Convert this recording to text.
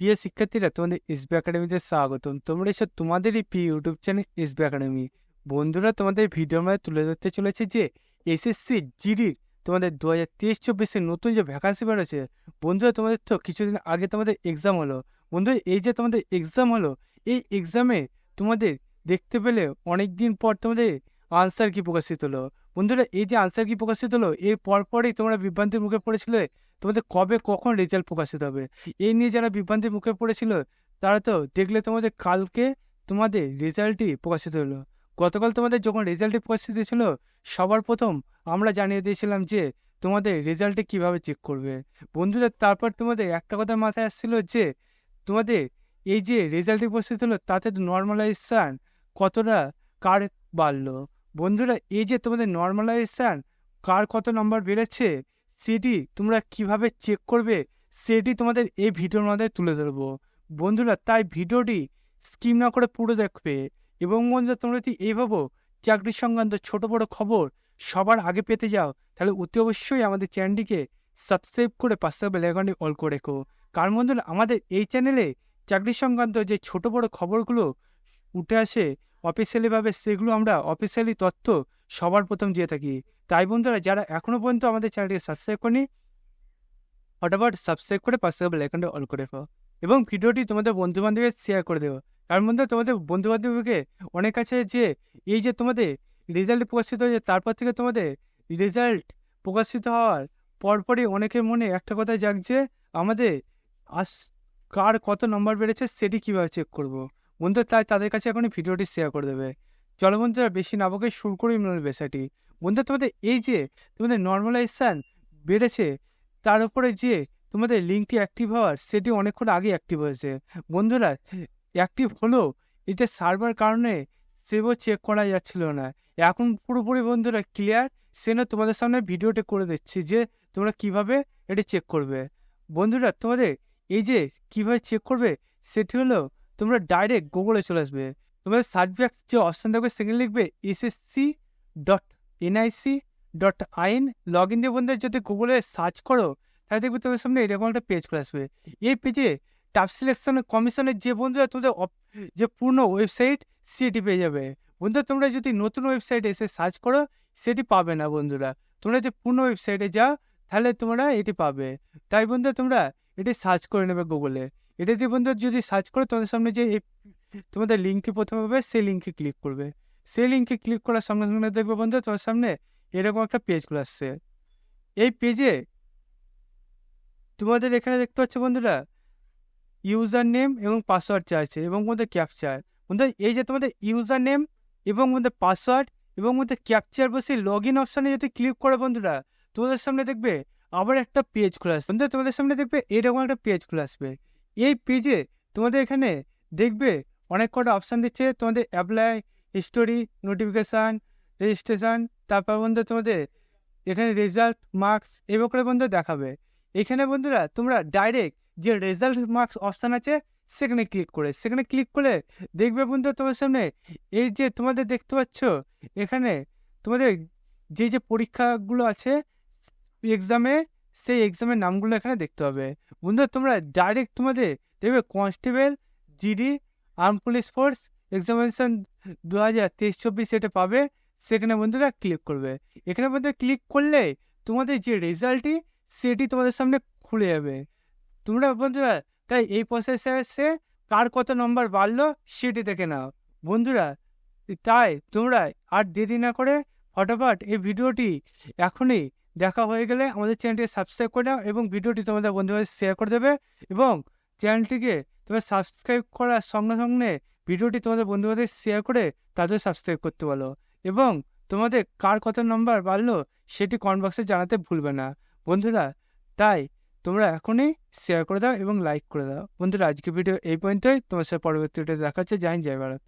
প্রিয় শিক্ষার্থীরা, তোমাদের এসবি একাডেমিতে স্বাগতম। তোমরা এসে তোমাদেরই প্রিয় ইউটিউব চ্যানেল এসবি একাডেমি। বন্ধুরা, তোমাদের ভিডিওর মধ্যে তুলে ধরতে চলেছে যে এসএসসি জিডির তোমাদের 2023-24 নতুন যে ভ্যাকান্সি বেরোছে। বন্ধুরা, তোমাদের তো কিছুদিন আগে তোমাদের এক্সাম হলো। বন্ধুরা, এই যে তোমাদের এক্সাম হলো, এই এক্সামে তোমাদের দেখতে পেলে অনেক দিন পর তোমাদের আনসার কি প্রকাশিত হলো। বন্ধুরা, এই যে আনসার কি প্রকাশিত হলো, এর পরপরই তোমরা বিভ্রান্তির মুখে পড়েছিলে তোমাদের কবে কখন রেজাল্ট প্রকাশিত হবে। এই নিয়ে যারা বিভ্রান্তির মুখে পড়েছিল, তারা তো দেখলে তোমাদের কালকে তোমাদের রেজাল্টই প্রকাশিত হলো। গতকাল তোমাদের যখন রেজাল্টটি প্রকাশিত ছিল, সবার প্রথম আমরা জানিয়ে দিয়েছিলাম যে তোমাদের রেজাল্টে কিভাবে চেক করবে। বন্ধুরা, তারপর তোমাদের একটা কথা মাথায় আসছিল যে তোমাদের এই যে রেজাল্টটি প্রকাশিত হলো, তাতে নর্মালাইজেশন কতটা কার বাড়লো। বন্ধুরা, এই যে তোমাদের নর্মালাইজেশন কার কত নম্বর বেড়েছে, সেটি তোমরা কিভাবে চেক করবে, সেটি তোমাদের এই ভিডিওর মধ্যে তুলে ধরবো। বন্ধুরা, তাই ভিডিওটি স্কিপ না করে পুরো দেখবে। এবং বন্ধুরা, তোমরা যদি এইভাবে চাকরি সংক্রান্ত ছোট বড় খবর সবার আগে পেতে যাও, তাহলে অতি অবশ্যই আমাদের চ্যানেলটিকে সাবস্ক্রাইব করে পাশে বেল আইকনটি অল করে রেখো। কারণ বন্ধুরা, আমাদের এই চ্যানেলে চাকরি সংক্রান্ত যে ছোট বড় খবরগুলো উঠে আসে অফিসিয়ালিভাবে, সেগুলো আমরা অফিসিয়ালি তথ্য সবার প্রথম দিয়ে থাকি। তাই বন্ধুরা, যারা এখনো পর্যন্ত আমাদের চ্যানেলটিকে সাবস্ক্রাইব করেনি, ফটাফট সাবস্ক্রাইব করে পাশে বেল আইকনটা অল করে রেখো এবং ভিডিওটি তোমাদের বন্ধু বান্ধবীর শেয়ার করে দেবো। কারণ বন্ধুরা, তোমাদের বন্ধু বান্ধবীকে অনেক আছে যে এই যে তোমাদের রেজাল্ট প্রকাশিত হয়েছে, তারপর থেকে তোমাদের রেজাল্ট প্রকাশিত হওয়ার পরপরই অনেকের মনে একটা কথা জাগছে, আমাদের আস কার কত নম্বর বেড়েছে সেটি কীভাবে চেক করব। বন্ধুরা, তাই তাদের কাছে এখন ভিডিওটি শেয়ার করে দেবে। চলো বন্ধুরা, বেশি না বকে শুরু করি মূল বিষয়টি। বন্ধুরা, তোমাদের এই যে তোমাদের নর্মালাইজেশন বেড়েছে, তার উপরে যে তোমাদের লিঙ্কটি অ্যাক্টিভ হওয়ার, সেটি অনেকক্ষণ আগে অ্যাক্টিভ হয়েছে। বন্ধুরা, অ্যাক্টিভ হলো, এটা সার্ভার কারণে সেও চেক করা যাচ্ছিল না। এখন পুরোপুরি বন্ধুরা ক্লিয়ার, সে না তোমাদের সামনে ভিডিওটি করে দিচ্ছি যে তোমরা কিভাবে এটি চেক করবে। বন্ধুরা, তোমাদের এই যে কিভাবে চেক করবে, সেটি হলো তোমরা ডাইরেক্ট গুগলে চলে আসবে। তোমাদের সার্চ বক্স যে অপশান থাকবে, সেখানে লিখবে ssc.nic.in। লগ ইন দিয়ে বন্ধুরা যদি গুগলে সার্চ করো, তাহলে দেখবে তোমাদের সামনে এরকম একটা পেজ চলে আসবে। এই পেজে টাফ সিলেকশন কমিশনের যে বন্ধুরা তোমাদের যে পূর্ণ ওয়েবসাইট, সেটি পেয়ে যাবে। বন্ধুরা, তোমরা যদি নতুন ওয়েবসাইটে এসে সার্চ করো, সেটি পাবে না। বন্ধুরা, তোমরা যদি পূর্ণ ওয়েবসাইটে যাও, তাহলে তোমরা এটি পাবে। তাই বন্ধুরা, তোমরা এটি সার্চ করে নেবে গুগলে। এটা দিয়ে বন্ধুরা যদি সার্চ করো, তোমাদের সামনে যে তোমাদের লিঙ্কটি প্রথমে পাবে, সেই লিঙ্কে ক্লিক করবে। সেই লিঙ্কে ক্লিক করার সঙ্গে সঙ্গে দেখবে বন্ধুরা তোমার সামনে এরকম একটা পেজ খুলে আসছে। এই পেজে তোমাদের এখানে দেখতে পাচ্ছ বন্ধুরা, ইউজার নেম এবং পাসওয়ার্ড চাইছে এবং মধ্যে ক্যাপচার। বন্ধুরা, এই যে তোমাদের ইউজার নেম এবং মধ্যে পাসওয়ার্ড এবং মধ্যে ক্যাপচার বসে লগ ইন অপশানে যদি ক্লিক করো, বন্ধুরা তোমাদের সামনে দেখবে আবার একটা পেজ খুলে আসবে। বন্ধুরা, তোমাদের সামনে দেখবে এরকম একটা পেজ খুলে আসবে। এই পেজে তোমাদের এখানে দেখবে অনেক কটা অপশান দিচ্ছে, তোমাদের অ্যাপ্লাই, হিস্টোরি, নোটিফিকেশান, রেজিস্ট্রেশন, তারপর বন্ধুরা তোমাদের এখানে রেজাল্ট, মার্কস এভাবে করে বন্ধুরা দেখাবে। এখানে বন্ধুরা তোমরা ডাইরেক্ট যে রেজাল্ট মার্কস অপশান আছে, সেখানে ক্লিক করলে দেখবে বন্ধুরা তোমার সামনে এই যে তোমাদের দেখতে পাচ্ছ, এখানে তোমাদের যে পরীক্ষাগুলো আছে এক্সামে, সেই এক্সামের নামগুলো এখানে দেখতে হবে। বন্ধুরা, তোমরা ডাইরেক্ট তোমাদের দেখবে constable, GD, arm police force examination 2023-24 এটা পাবে। সেখানে বন্ধুরা ক্লিক করবে। এখানে বন্ধুরা ক্লিক করলে তোমাদের যে রেজাল্টটি, সেটি তোমাদের সামনে খুলে যাবে। তোমরা বন্ধুরা তাই এই প্রসেসে এসে কার কত নম্বর বাড়লো সেটি দেখে নাও। বন্ধুরা, তাই তোমরা আর দেরি না করে ফটাফট এই ভিডিওটি এখনই দেখা হয়ে গেলে আমাদের চ্যানেলটিকে সাবস্ক্রাইব করে নাও এবং ভিডিওটি তোমাদের বন্ধুদের শেয়ার করে দেবে। এবং চ্যানেলটিকে তোমরা সাবস্ক্রাইব করার সঙ্গে সঙ্গে ভিডিওটি তোমাদের বন্ধুদের শেয়ার করে তাদের সাবস্ক্রাইব করতে বলো। এবং তোমাদের কার কত নম্বর বাড়লো সেটি কমেন্ট বক্সে জানাতে ভুলবে না। বন্ধুরা, তাই তোমরা এখনই শেয়ার করে দাও এবং লাইক করে দাও। বন্ধুরা, আজকে ভিডিও এই পর্যন্তই। তোমার সাথে পরবর্তী ভিডিও দেখা হচ্ছে। জয় হিন্দ, জয় ভারত।